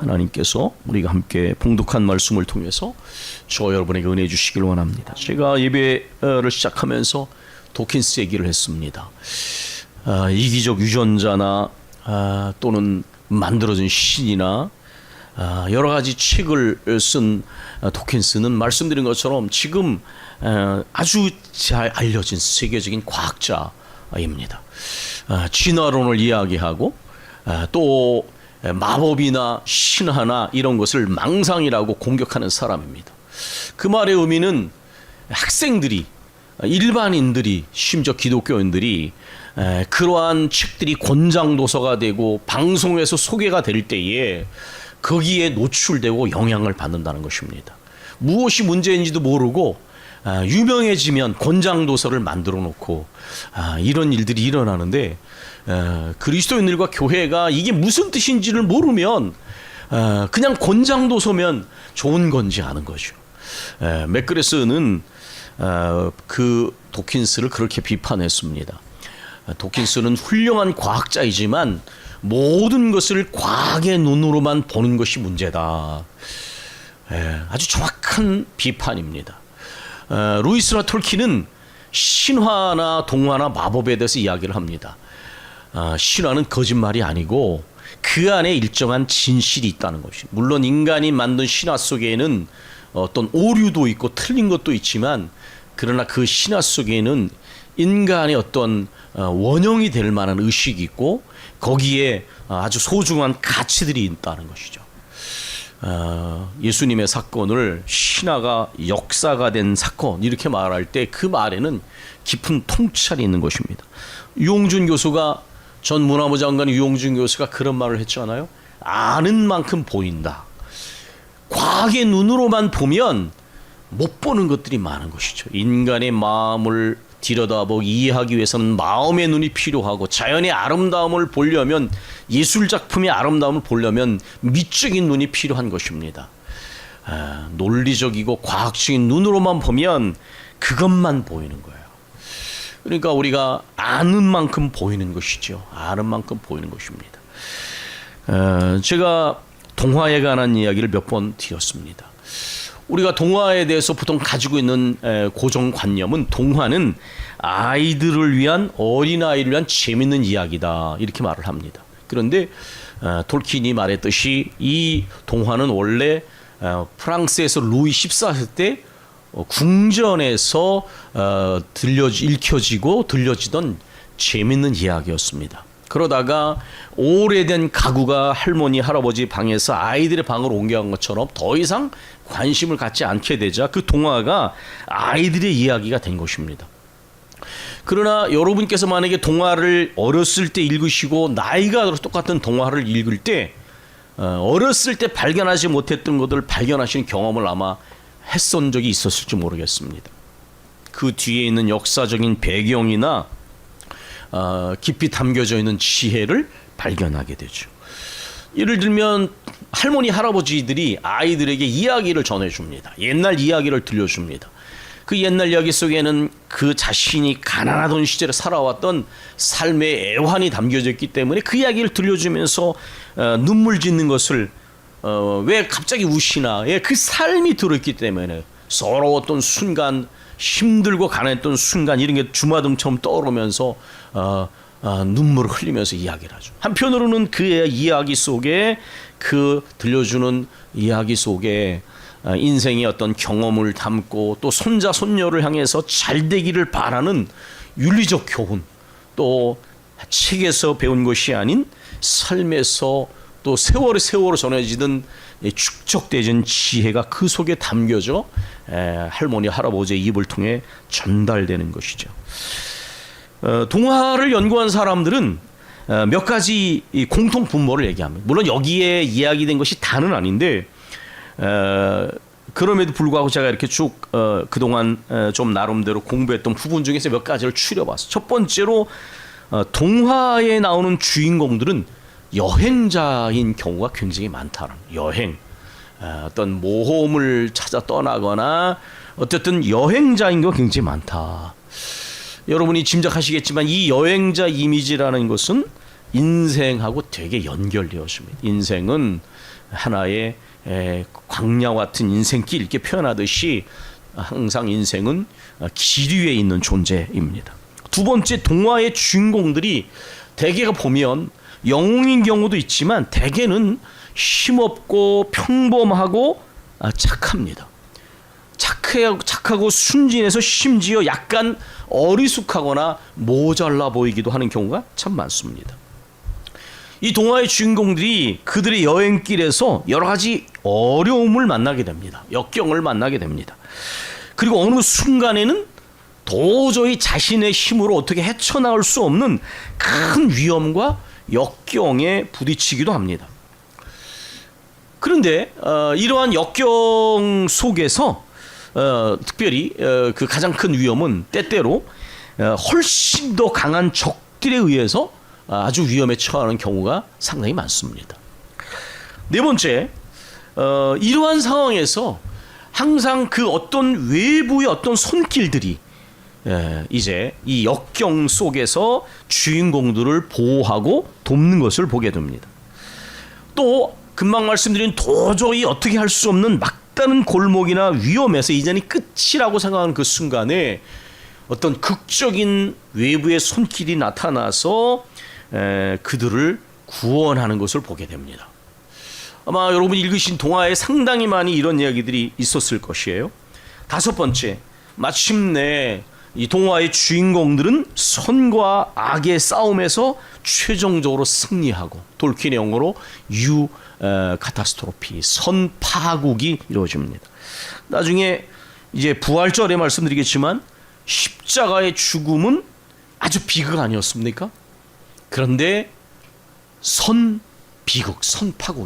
하나님께서 우리가 함께 봉독한 말씀을 통해서 저와 여러분에게 은혜 주시길 원합니다. 제가 예배를 시작하면서 도킨스 얘기를 했습니다. 이기적 유전자나 또는 만들어진 신이나 여러 가지 책을 쓴 도킨스는 말씀드린 것처럼 지금 아주 잘 알려진 세계적인 과학자입니다. 진화론을 이야기하고 또 마법이나 신화나 이런 것을 망상이라고 공격하는 사람입니다. 그 말의 의미는 학생들이, 일반인들이, 심지어 기독교인들이 그러한 책들이 권장도서가 되고 방송에서 소개가 될 때에 거기에 노출되고 영향을 받는다는 것입니다. 무엇이 문제인지도 모르고 유명해지면 권장도서를 만들어 놓고 이런 일들이 일어나는데, 그리스도인들과 교회가 이게 무슨 뜻인지를 모르면 그냥 권장도서면 좋은 건지 아는 거죠. 맥그레스는 그 도킨스를 그렇게 비판했습니다. 도킨스는 훌륭한 과학자이지만 모든 것을 과학의 눈으로만 보는 것이 문제다. 아주 정확한 비판입니다. 루이스라 톨킨은 신화나 동화나 마법에 대해서 이야기를 합니다. 신화는 거짓말이 아니고 그 안에 일정한 진실이 있다는 것이. 물론 인간이 만든 신화 속에는 어떤 오류도 있고 틀린 것도 있지만, 그러나 그 신화 속에는 인간의 어떤 원형이 될 만한 의식이 있고 거기에 아주 소중한 가치들이 있다는 것이죠. 예수님의 사건을 신화가 역사가 된 사건 이렇게 말할 때 그 말에는 깊은 통찰이 있는 것입니다. 유홍준 교수가, 전 문화부 장관 유홍준 교수가 그런 말을 했잖아요. 아는 만큼 보인다. 과학의 눈으로만 보면 못 보는 것들이 많은 것이죠. 인간의 마음을 들여다보고 이해하기 위해서는 마음의 눈이 필요하고, 자연의 아름다움을 보려면, 예술작품의 아름다움을 보려면 미적인 눈이 필요한 것입니다. 논리적이고 과학적인 눈으로만 보면 그것만 보이는 거예요. 그러니까 우리가 아는 만큼 보이는 것이죠. 아는 만큼 보이는 것입니다. 제가 동화에 관한 이야기를 몇 번 드렸습니다. 우리가 동화에 대해서 보통 가지고 있는 고정관념은, 동화는 아이들을 위한, 어린아이를 위한 재밌는 이야기다 이렇게 말을 합니다. 그런데 톨킨이 말했듯이 이 동화는 원래 프랑스에서 루이 14세 때 궁전에서 읽혀지고 들려지던 재밌는 이야기였습니다. 그러다가 오래된 가구가 할머니 할아버지 방에서 아이들의 방으로 옮겨간 것처럼 더 이상 관심을 갖지 않게 되자 그 동화가 아이들의 이야기가 된 것입니다. 그러나 여러분께서 만약에 동화를 어렸을 때 읽으시고 나이가 들어서 똑같은 동화를 읽을 때 어렸을 때 발견하지 못했던 것들을 발견하시는 경험을 아마 했던 적이 있었을지 모르겠습니다. 그 뒤에 있는 역사적인 배경이나 깊이 담겨져 있는 지혜를 발견하게 되죠. 예를 들면 할머니 할아버지들이 아이들에게 이야기를 전해줍니다. 옛날 이야기를 들려줍니다. 그 옛날 이야기 속에는 그 자신이 가난하던 시절에 살아왔던 삶의 애환이 담겨져 있기 때문에 그 이야기를 들려주면서 눈물 짓는 것을 왜 갑자기 우시나, 그 삶이 들어있기 때문에 서러웠던 순간, 힘들고 가난했던 순간 이런 게 주마등처럼 떠오르면서 눈물을 흘리면서 이야기를 하죠. 한편으로는 그의 이야기 속에, 그 들려주는 이야기 속에 인생의 어떤 경험을 담고 또 손자 손녀를 향해서 잘 되기를 바라는 윤리적 교훈, 또 책에서 배운 것이 아닌 삶에서 또 세월에 전해지던 축적되진 지혜가 그 속에 담겨져 할머니 할아버지의 입을 통해 전달되는 것이죠. 동화를 연구한 사람들은 몇 가지 공통 분모를 얘기합니다. 물론 여기에 이야기된 것이 다는 아닌데, 그럼에도 불구하고 제가 이렇게 쭉 그동안 좀 나름대로 공부했던 부분 중에서 몇 가지를 추려봤어요. 첫 번째로 동화에 나오는 주인공들은 여행자인 경우가 굉장히 많다는, 여행, 어떤 모험을 찾아 떠나거나 어쨌든 여행자인 경우가 굉장히 많다. 여러분이 짐작하시겠지만 이 여행자 이미지라는 것은 인생하고 되게 연결되었습니다. 인생은 하나의 광야와 같은 인생길 이렇게 표현하듯이 항상 인생은 길 위에 있는 존재입니다. 두 번째, 동화의 주인공들이 대개가 보면 영웅인 경우도 있지만 대개는 힘없고 평범하고 착합니다. 착하고 순진해서 심지어 약간 어리숙하거나 모자라 보이기도 하는 경우가 참 많습니다. 이 동화의 주인공들이 그들의 여행길에서 여러 가지 어려움을 만나게 됩니다. 역경을 만나게 됩니다. 그리고 어느 순간에는 도저히 자신의 힘으로 어떻게 헤쳐나올 수 없는 큰 위험과 역경에 부딪히기도 합니다. 그런데 이러한 역경 속에서 특별히 그 가장 큰 위험은 때때로 훨씬 더 강한 적들에 의해서 아주 위험에 처하는 경우가 상당히 많습니다. 네 번째, 이러한 상황에서 항상 그 어떤 외부의 어떤 손길들이 이제 이 역경 속에서 주인공들을 보호하고 돕는 것을 보게 됩니다. 또 금방 말씀드린 도저히 어떻게 할 수 없는 막다른 골목이나 위험에서 이전이 끝이라고 생각하는 그 순간에 어떤 극적인 외부의 손길이 나타나서 그들을 구원하는 것을 보게 됩니다. 아마 여러분이 읽으신 동화에 상당히 많이 이런 이야기들이 있었을 것이에요. 다섯 번째, 마침내 이 동화의 주인공들은 선과 악의 싸움에서 최종적으로 승리하고 돌킨의 영어로 카타스트로피, 선파국이 이루어집니다. 나중에 이제 부활절에 말씀드리겠지만 십자가의 죽음은 아주 비극 아니었습니까? 그런데 선파국이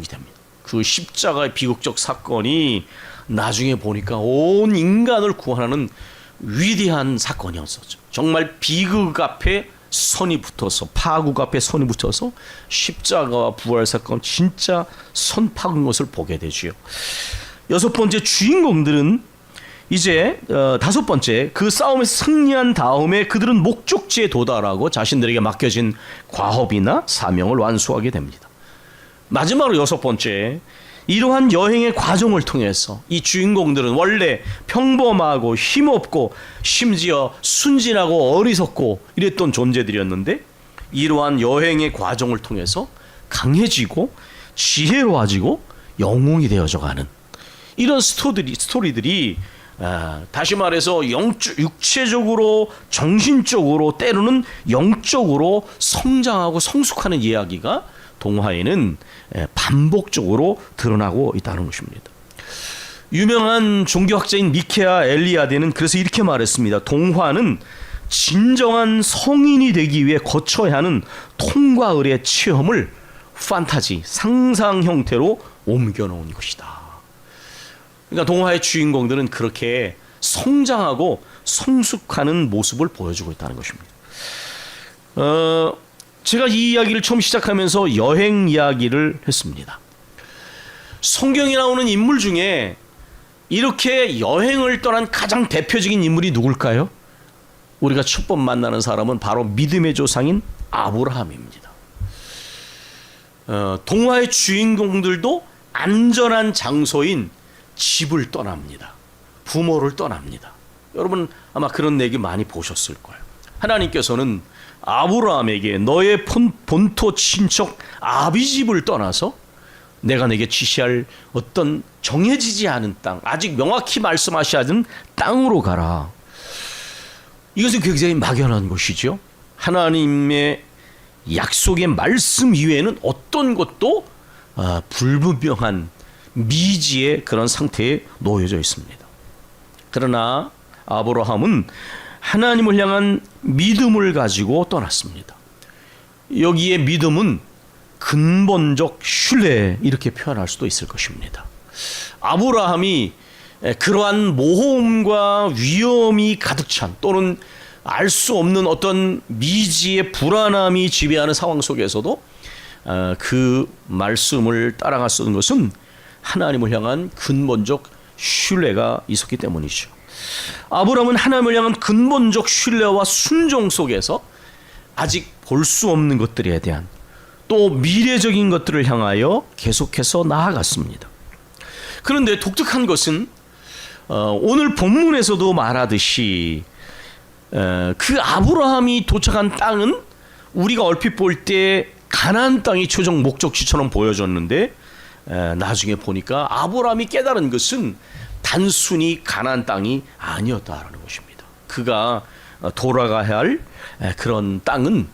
됩니다. 그 십자가의 비극적 사건이 나중에 보니까 온 인간을 구원하는 위대한 사건이었었죠. 정말 비극 앞에 선이 붙어서, 파국 앞에 선이 붙어서 십자가와 부활 사건, 진짜 선파국인 것을 보게 되지요. 여섯 번째, 주인공들은 이제 다섯 번째, 그 싸움에서 승리한 다음에 그들은 목적지에 도달하고 자신들에게 맡겨진 과업이나 사명을 완수하게 됩니다. 마지막으로 여섯 번째, 이러한 여행의 과정을 통해서 이 주인공들은 원래 평범하고 힘없고 심지어 순진하고 어리석고 이랬던 존재들이었는데 이러한 여행의 과정을 통해서 강해지고 지혜로워지고 영웅이 되어져가는 이런 스토리들이 다시 말해서 육체적으로, 정신적으로, 때로는 영적으로 성장하고 성숙하는 이야기가 동화에는 반복적으로 드러나고 있다는 것입니다. 유명한 종교학자인 미케아 엘리아데는 그래서 이렇게 말했습니다. 동화는 진정한 성인이 되기 위해 거쳐야 하는 통과 을의 체험을 판타지, 상상 형태로 옮겨놓은 것이다. 그러니까 동화의 주인공들은 그렇게 성장하고 성숙하는 모습을 보여주고 있다는 것입니다. 제가 이 이야기를 처음 시작하면서 여행 이야기를 했습니다. 성경에 나오는 인물 중에 이렇게 여행을 떠난 가장 대표적인 인물이 누굴까요? 우리가 첫 번 만나는 사람은 바로 믿음의 조상인 아브라함입니다. 동화의 주인공들도 안전한 장소인 집을 떠납니다. 부모를 떠납니다. 여러분 아마 그런 얘기 많이 보셨을 거예요. 하나님께서는 아브라함에게 너의 본토 친척 아비집을 떠나서 내가 내게 지시할 어떤 정해지지 않은 땅, 아직 명확히 말씀하시지 않은 땅으로 가라. 이것은 굉장히 막연한 것이죠. 하나님의 약속의 말씀 이외에는 어떤 것도 불분명한 미지의 그런 상태에 놓여져 있습니다. 그러나 아브라함은 하나님을 향한 믿음을 가지고 떠났습니다. 여기에 믿음은 근본적 신뢰 이렇게 표현할 수도 있을 것입니다. 아브라함이 그러한 모험과 위험이 가득 찬 또는 알 수 없는 어떤 미지의 불안함이 지배하는 상황 속에서도 그 말씀을 따라갈 수 있는 것은 하나님을 향한 근본적 신뢰가 있었기 때문이죠. 아브라함은 하나님을 향한 근본적 신뢰와 순종 속에서 아직 볼 수 없는 것들에 대한 또 미래적인 것들을 향하여 계속해서 나아갔습니다. 그런데 독특한 것은 오늘 본문에서도 말하듯이 그 아브라함이 도착한 땅은 우리가 얼핏 볼 때 가나안 땅이 최종 목적지처럼 보여졌는데 나중에 보니까 아브라함이 깨달은 것은 단순히 가나안 땅이 아니었다라는 것입니다. 그가 돌아가야 할 그런 땅은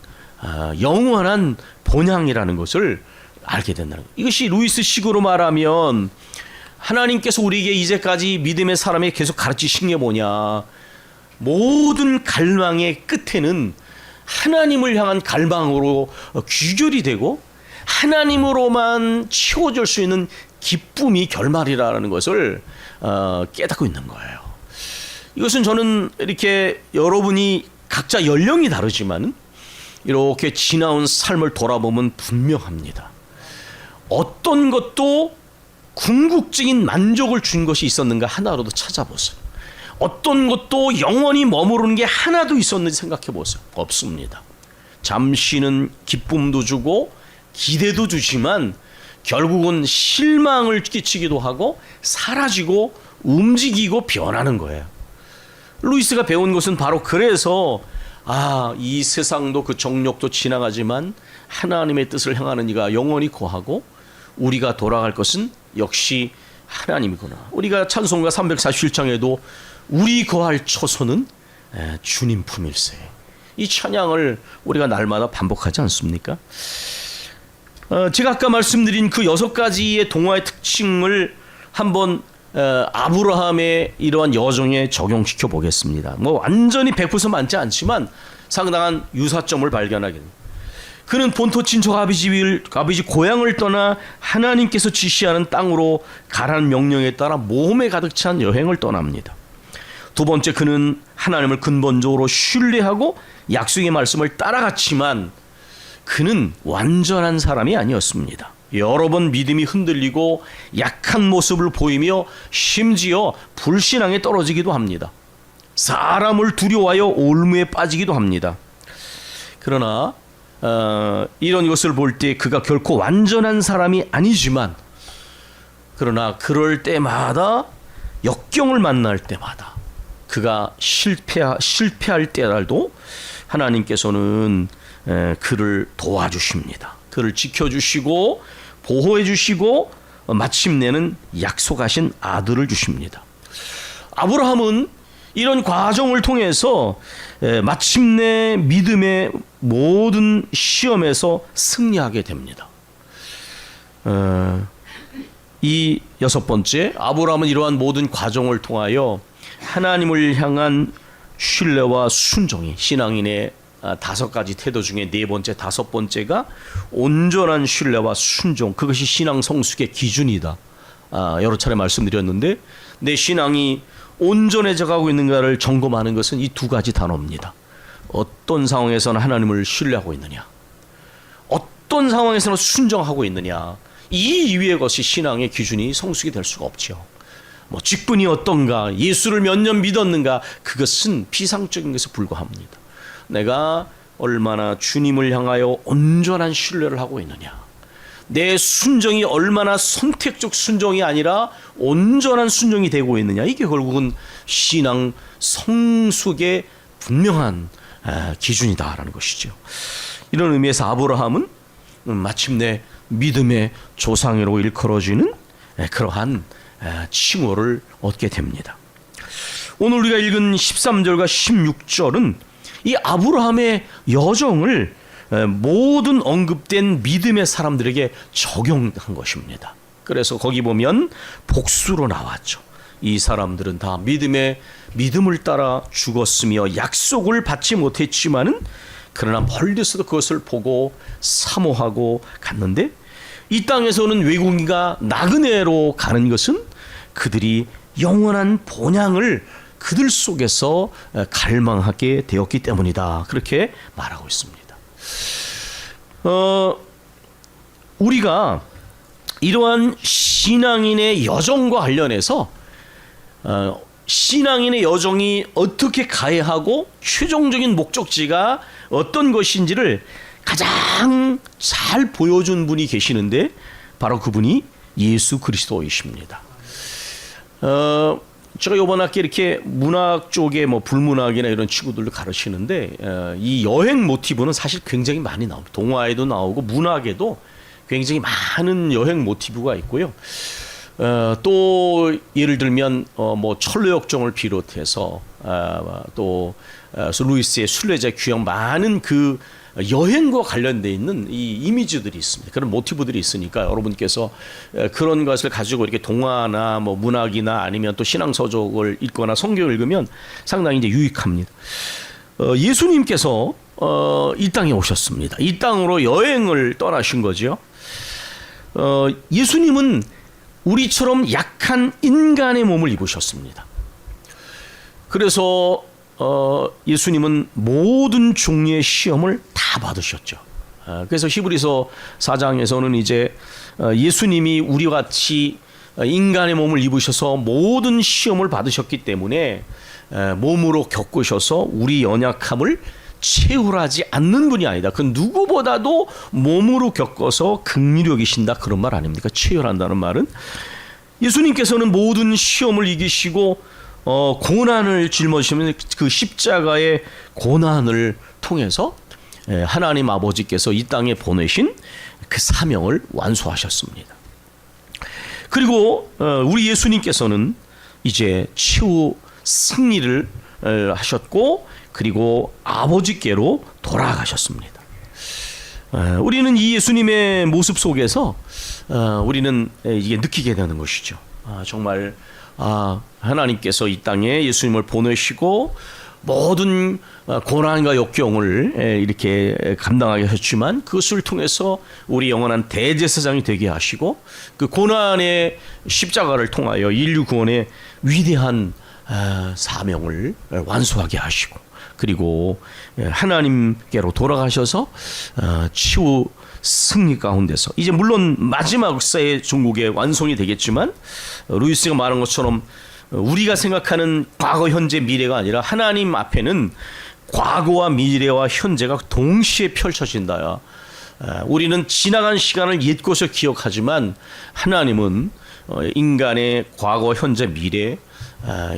영원한 본향이라는 것을 알게 된다는 거예요. 이것이 루이스 식으로 말하면 하나님께서 우리에게 이제까지 믿음의 사람에 계속 가르치신 게 뭐냐, 모든 갈망의 끝에는 하나님을 향한 갈망으로 귀결이 되고 하나님으로만 채워질 수 있는 기쁨이 결말이라는 것을 깨닫고 있는 거예요. 이것은 저는 이렇게 여러분이 각자 연령이 다르지만 이렇게 지나온 삶을 돌아보면 분명합니다. 어떤 것도 궁극적인 만족을 준 것이 있었는가 하나로도 찾아보세요. 어떤 것도 영원히 머무르는 게 하나도 있었는지 생각해 보세요. 없습니다. 잠시는 기쁨도 주고 기대도 주지만 결국은 실망을 끼치기도 하고 사라지고 움직이고 변하는 거예요. 루이스가 배운 것은 바로 그래서 이 세상도 그 정욕도 지나가지만 하나님의 뜻을 향하는 이가 영원히 거하고 우리가 돌아갈 것은 역시 하나님이구나. 우리가 찬송가 347장에도 우리 거할 처소는 주님 품일세, 이 찬양을 우리가 날마다 반복하지 않습니까? 제가 아까 말씀드린 그 6가지의 동화의 특징을 한번 아브라함의 이러한 여정에 적용시켜 보겠습니다. 뭐 완전히 100% 맞지 않지만 상당한 유사점을 발견하게 됩니다. 그는 본토 친척 아버지 고향을 떠나 하나님께서 지시하는 땅으로 가라는 명령에 따라 모험에 가득 찬 여행을 떠납니다. 두 번째, 그는 하나님을 근본적으로 신뢰하고 약속의 말씀을 따라갔지만 그는 완전한 사람이 아니었습니다. 여러 번 믿음이 흔들리고 약한 모습을 보이며 심지어 불신앙에 떨어지기도 합니다. 사람을 두려워하여 올무에 빠지기도 합니다. 그러나 이런 것을 볼 때 그가 결코 완전한 사람이 아니지만, 그러나 그럴 때마다 역경을 만날 때마다 그가 실패할 때라도 하나님께서는 그를 도와주십니다. 그를 지켜주시고 보호해주시고 마침내는 약속하신 아들을 주십니다. 아브라함은 이런 과정을 통해서 마침내 믿음의 모든 시험에서 승리하게 됩니다. 이 6번째, 아브라함은 이러한 모든 과정을 통하여 하나님을 향한 신뢰와 순종이, 신앙인의 5가지 태도 중에 4번째, 5번째가 온전한 신뢰와 순종, 그것이 신앙 성숙의 기준이다. 여러 차례 말씀드렸는데 내 신앙이 온전해져 가고 있는가를 점검하는 것은 이 2가지 단어입니다. 어떤 상황에서는 하나님을 신뢰하고 있느냐, 어떤 상황에서는 순종하고 있느냐, 이 이외의 것이 신앙의 기준이 성숙이 될 수가 없죠. 뭐 직분이 어떤가, 예수를 몇 년 믿었는가, 그것은 피상적인 것에 불과합니다. 내가 얼마나 주님을 향하여 온전한 신뢰를 하고 있느냐, 내 순종이 얼마나 선택적 순종이 아니라 온전한 순종이 되고 있느냐, 이게 결국은 신앙 성숙의 분명한 기준이다라는 것이죠. 이런 의미에서 아브라함은 마침내 믿음의 조상으로 일컬어지는 그러한 칭호를 얻게 됩니다. 오늘 우리가 읽은 13절과 16절은 이 아브라함의 여정을 모든 언급된 믿음의 사람들에게 적용한 것입니다. 그래서 거기 보면 복수로 나왔죠. 이 사람들은 다 믿음을 따라 죽었으며 약속을 받지 못했지만은 그러나 멀리서도 그것을 보고 사모하고 갔는데, 이 땅에서는 외국인과 나그네로 가는 것은 그들이 영원한 본향을 그들 속에서 갈망하게 되었기 때문이다. 그렇게 말하고 있습니다. 우리가 이러한 신앙인의 여정과 관련해서 신앙인의 여정이 어떻게 가야 하고 최종적인 목적지가 어떤 것인지를 가장 잘 보여준 분이 계시는데 바로 그분이 예수 그리스도이십니다. 제가 이번 학기 이렇게 문학 쪽에 뭐 불문학이나 이런 친구들도 가르치는데 이 여행 모티브는 사실 굉장히 많이 나옵니다. 동화에도 나오고 문학에도 굉장히 많은 여행 모티브가 있고요. 또 예를 들면 뭐 철로역정을 비롯해서 또 루이스의 순례자 귀형 많은 그 여행과 관련돼 있는 이 이미지들이 있습니다. 그런 모티브들이 있으니까 여러분께서 그런 것을 가지고 이렇게 동화나 뭐 문학이나 아니면 또 신앙서적을 읽거나 성경을 읽으면 상당히 이제 유익합니다. 예수님께서 이 땅에 오셨습니다. 이 땅으로 여행을 떠나신 거죠. 예수님은 우리처럼 약한 인간의 몸을 입으셨습니다. 그래서 예수님은 모든 종류의 시험을 다 받으셨죠. 그래서 히브리서 4장에서는 이제 예수님이 우리와 같이 인간의 몸을 입으셔서 모든 시험을 받으셨기 때문에 몸으로 겪으셔서 우리 연약함을 채울하지 않는 분이 아니다. 그 누구보다도 몸으로 겪어서 긍휼히 여기신다, 그런 말 아닙니까? 채울한다는 말은 예수님께서는 모든 시험을 이기시고 고난을 짊어지시면 그 십자가의 고난을 통해서 하나님 아버지께서 이 땅에 보내신 그 사명을 완수하셨습니다. 그리고 우리 예수님께서는 이제 최후 승리를 하셨고 그리고 아버지께로 돌아가셨습니다. 우리는 이 예수님의 모습 속에서 우리는 이게 느끼게 되는 것이죠. 정말 하나님께서 이 땅에 예수님을 보내시고 모든 고난과 역경을 이렇게 감당하게 하셨지만 그것을 통해서 우리 영원한 대제사장이 되게 하시고 그 고난의 십자가를 통하여 인류 구원의 위대한 사명을 완수하게 하시고 그리고 하나님께로 돌아가셔서 치유 승리 가운데서 이제 물론 마지막 세의 종국의 완성이 되겠지만 루이스가 말한 것처럼 우리가 생각하는 과거, 현재, 미래가 아니라 하나님 앞에는 과거와 미래와 현재가 동시에 펼쳐진다. 우리는 지나간 시간을 옛 것을 기억하지만 하나님은 인간의 과거, 현재, 미래,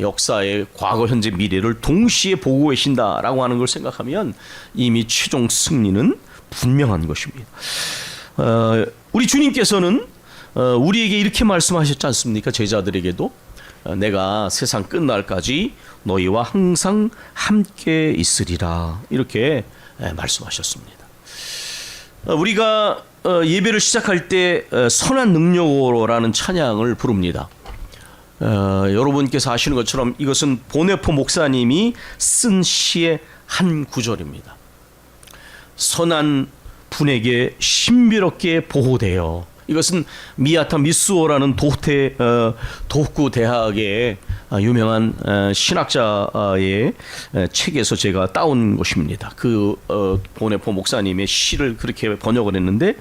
역사의 과거, 현재, 미래를 동시에 보고 계신다라고 하는 걸 생각하면 이미 최종 승리는 분명한 것입니다. 우리 주님께서는 우리에게 이렇게 말씀하셨지 않습니까? 제자들에게도 내가 세상 끝날까지 너희와 항상 함께 있으리라, 이렇게 말씀하셨습니다. 우리가 예배를 시작할 때 선한 능력으로라는 찬양을 부릅니다. 여러분께서 아시는 것처럼 이것은 보네포 목사님이 쓴 시의 한 구절입니다. 선한 분에게 신비롭게 보호되어, 이것은 미야타 미스오라는 도쿠 대학의 유명한 신학자의 책에서 제가 따온 것입니다. 그 보네포 목사님의 시를 그렇게 번역을 했는데,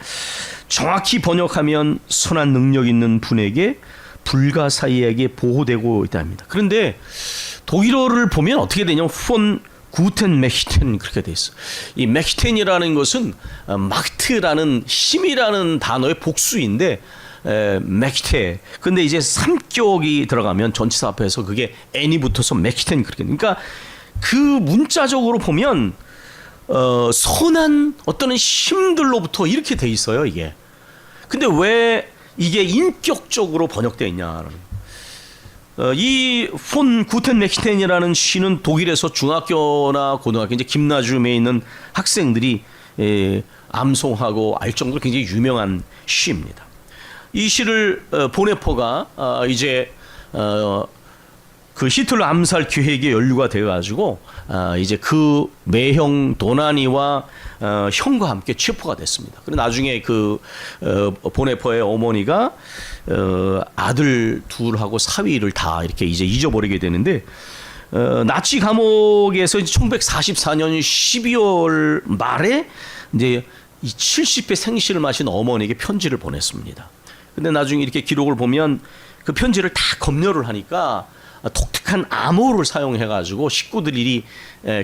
정확히 번역하면 선한 능력 있는 분에게 불가사의에게 보호되고 있답니다. 그런데 독일어를 보면 어떻게 되냐면 폰 구텐 맥히텐, 그렇게 돼 있어. 이 맥히텐이라는 것은 마크트라는 힘이라는 단어의 복수인데 맥히테. 근데 이제 삼격이 들어가면 전치사 앞에서 그게 n이 붙어서 맥히텐, 그렇게. 그러니까 그 문자적으로 보면 선한 어떤 힘들로부터 이렇게 돼 있어요, 이게. 근데 왜 이게 인격적으로 번역되어 있냐라는. 이 폰 구텐 맥히텐이라는 시는 독일에서 중학교나 고등학교 이제 김나줌에 있는 학생들이 암송하고 알 정도로 굉장히 유명한 시입니다. 이 시를 보네포가 이제 그 히틀러 암살 계획에 연루가 되어가지고 이제 그 매형 도나니와 형과 함께 체포가 됐습니다. 그리고 나중에 그 보네포의 어머니가 아들 둘하고 사위를 다 이렇게 이제 잊어버리게 되는데, 나치 감옥에서 1944년 12월 말에 이제 이 70배 생시를 마신 어머니에게 편지를 보냈습니다. 근데 나중에 이렇게 기록을 보면 그 편지를 다 검열을 하니까 독특한 암호를 사용해가지고 식구들이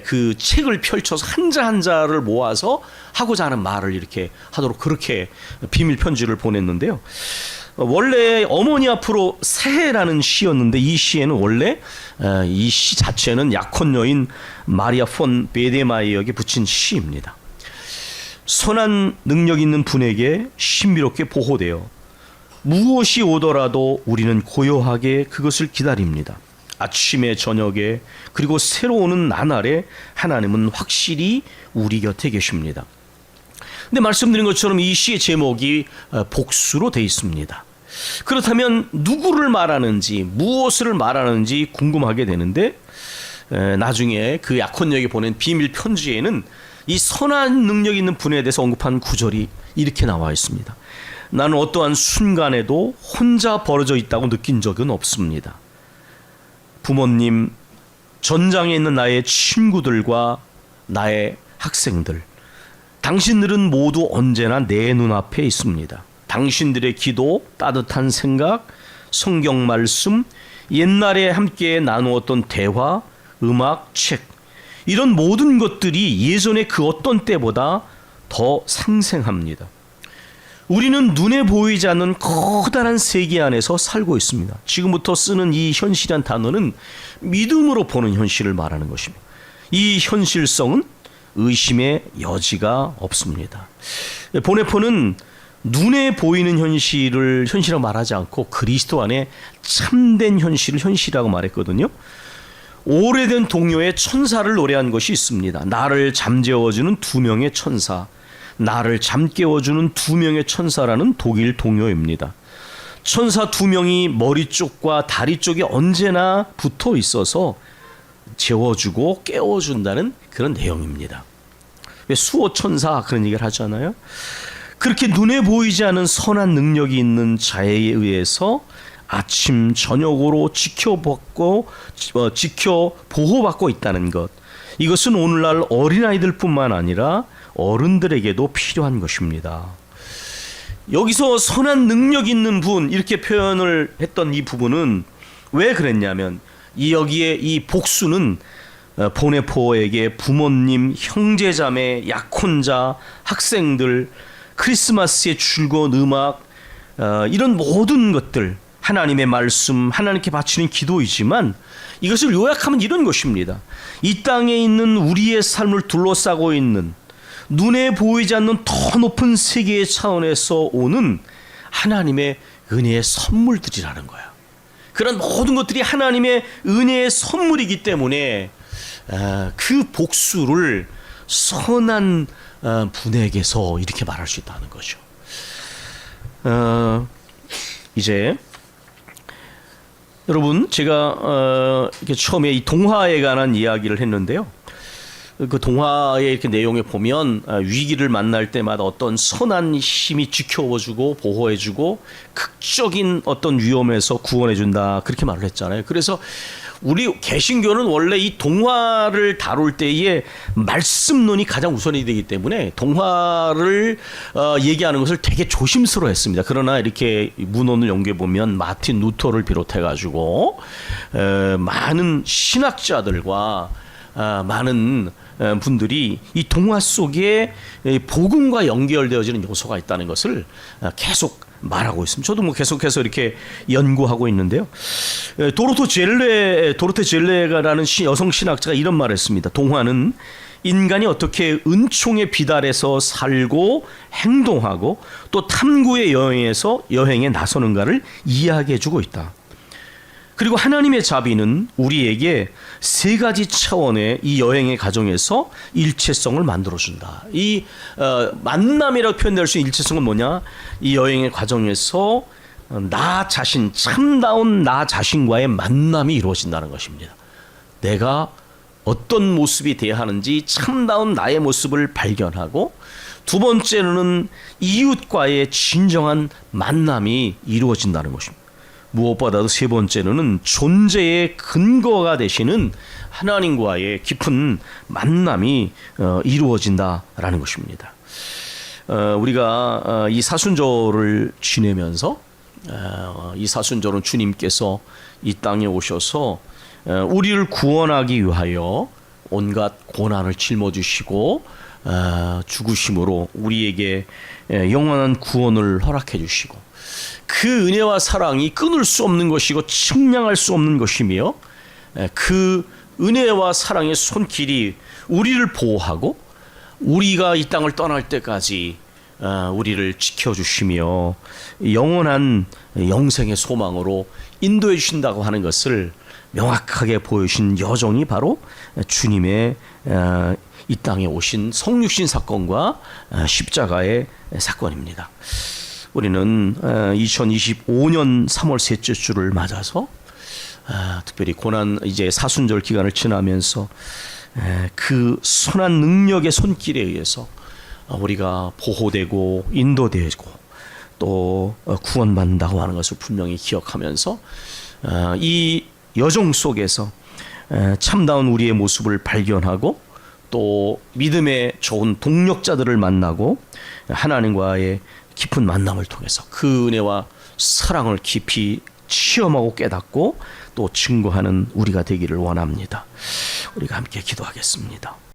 그 책을 펼쳐서 한자 한자를 모아서 하고자 하는 말을 이렇게 하도록 그렇게 비밀 편지를 보냈는데요. 원래 어머니 앞으로 새해라는 시였는데 이 시에는 원래 이 시 자체는 약혼 여인 마리아 폰 베데마이어에게 붙인 시입니다. 선한 능력 있는 분에게 신비롭게 보호되어 무엇이 오더라도 우리는 고요하게 그것을 기다립니다. 아침에 저녁에 그리고 새로 오는 나날에 하나님은 확실히 우리 곁에 계십니다. 근데 말씀드린 것처럼 이 시의 제목이 복수로 되어 있습니다. 그렇다면 누구를 말하는지 무엇을 말하는지 궁금하게 되는데 나중에 그 약혼녀에게 보낸 비밀 편지에는 이 선한 능력 있는 분에 대해서 언급한 구절이 이렇게 나와 있습니다. 나는 어떠한 순간에도 혼자 벌어져 있다고 느낀 적은 없습니다. 부모님, 전장에 있는 나의 친구들과 나의 학생들, 당신들은 모두 언제나 내 눈앞에 있습니다. 당신들의 기도, 따뜻한 생각, 성경 말씀, 옛날에 함께 나누었던 대화, 음악, 책, 이런 모든 것들이 예전의 그 어떤 때보다 더 생생합니다. 우리는 눈에 보이지 않는 커다란 세계 안에서 살고 있습니다. 지금부터 쓰는 이 현실이란 단어는 믿음으로 보는 현실을 말하는 것입니다. 이 현실성은 의심의 여지가 없습니다. 보네포는 눈에 보이는 현실을 현실이라고 말하지 않고 그리스도 안에 참된 현실을 현실이라고 말했거든요. 오래된 동요에 천사를 노래한 것이 있습니다. 나를 잠재워주는 두 명의 천사, 나를 잠깨워주는 두 명의 천사라는 독일 동요입니다. 천사 두 명이 머리 쪽과 다리 쪽에 언제나 붙어 있어서 재워주고 깨워준다는 그런 내용입니다. 왜 수호 천사 그런 얘기를 하잖아요. 그렇게 눈에 보이지 않은 선한 능력이 있는 자에 의해서 아침 저녁으로 보호받고 있다는 것, 이것은 오늘날 어린아이들뿐만 아니라 어른들에게도 필요한 것입니다. 여기서 선한 능력 있는 분 이렇게 표현을 했던 이 부분은 왜 그랬냐면 여기에 이 복수는 보네포에게 부모님, 형제자매, 약혼자, 학생들, 크리스마스의 즐거운 음악, 이런 모든 것들, 하나님의 말씀, 하나님께 바치는 기도이지만 이것을 요약하면 이런 것입니다. 이 땅에 있는 우리의 삶을 둘러싸고 있는 눈에 보이지 않는 더 높은 세계의 차원에서 오는 하나님의 은혜의 선물들이라는 거야. 그런 모든 것들이 하나님의 은혜의 선물이기 때문에 그 복수를 선한 분에게서 이렇게 말할 수 있다는 거죠. 이제 여러분, 제가 이렇게 처음에 이 동화에 관한 이야기를 했는데요. 그 동화의 이렇게 내용에 보면 위기를 만날 때마다 어떤 선한 힘이 지켜주고 보호해주고 극적인 어떤 위험에서 구원해준다, 그렇게 말을 했잖아요. 그래서 우리 개신교는 원래 이 동화를 다룰 때에 말씀론이 가장 우선이 되기 때문에 동화를 얘기하는 것을 되게 조심스러워했습니다. 그러나 이렇게 문헌을 연구해 보면 마틴 루터를 비롯해가지고 많은 신학자들과 많은 분들이 이 동화 속에 복음과 연결되어지는 요소가 있다는 것을 계속 말하고 있습니다. 저도 뭐 계속해서 이렇게 연구하고 있는데요. 도로테 젤레가라는 여성 신학자가 이런 말을 했습니다. 동화는 인간이 어떻게 은총의 비달에서 살고 행동하고 또 탐구의 여행에 나서는가를 이야기해주고 있다. 그리고 하나님의 자비는 우리에게 세 가지 차원의 이 여행의 과정에서 일체성을 만들어준다. 이 만남이라고 표현될 수 있는 일체성은 뭐냐? 이 여행의 과정에서 나 자신, 참다운 나 자신과의 만남이 이루어진다는 것입니다. 내가 어떤 모습이 되어야 하는지 참다운 나의 모습을 발견하고, 두 번째로는 이웃과의 진정한 만남이 이루어진다는 것입니다. 무엇보다도 세 번째로는 존재의 근거가 되시는 하나님과의 깊은 만남이 이루어진다라는 것입니다. 우리가 이 사순절을 지내면서 이 사순절은 주님께서 이 땅에 오셔서 우리를 구원하기 위하여 온갖 고난을 짊어지시고 죽으심으로 우리에게 영원한 구원을 허락해 주시고, 그 은혜와 사랑이 끊을 수 없는 것이고 측량할 수 없는 것이며, 그 은혜와 사랑의 손길이 우리를 보호하고 우리가 이 땅을 떠날 때까지 우리를 지켜주시며 영원한 영생의 소망으로 인도해 주신다고 하는 것을 명확하게 보여주신 여정이 바로 주님의 이 땅에 오신 성육신 사건과 십자가의 사건입니다. 우리는 2025년 3월 셋째 주를 맞아서 특별히 고난 이제 사순절 기간을 지나면서 그 선한 능력의 손길에 의해서 우리가 보호되고 인도되고 또 구원받는다고 하는 것을 분명히 기억하면서 이 여정 속에서 참다운 우리의 모습을 발견하고 또 믿음의 좋은 동력자들을 만나고 하나님과의 깊은 만남을 통해서 그 은혜와 사랑을 깊이 체험하고 깨닫고 또 증거하는 우리가 되기를 원합니다. 우리가 함께 기도하겠습니다.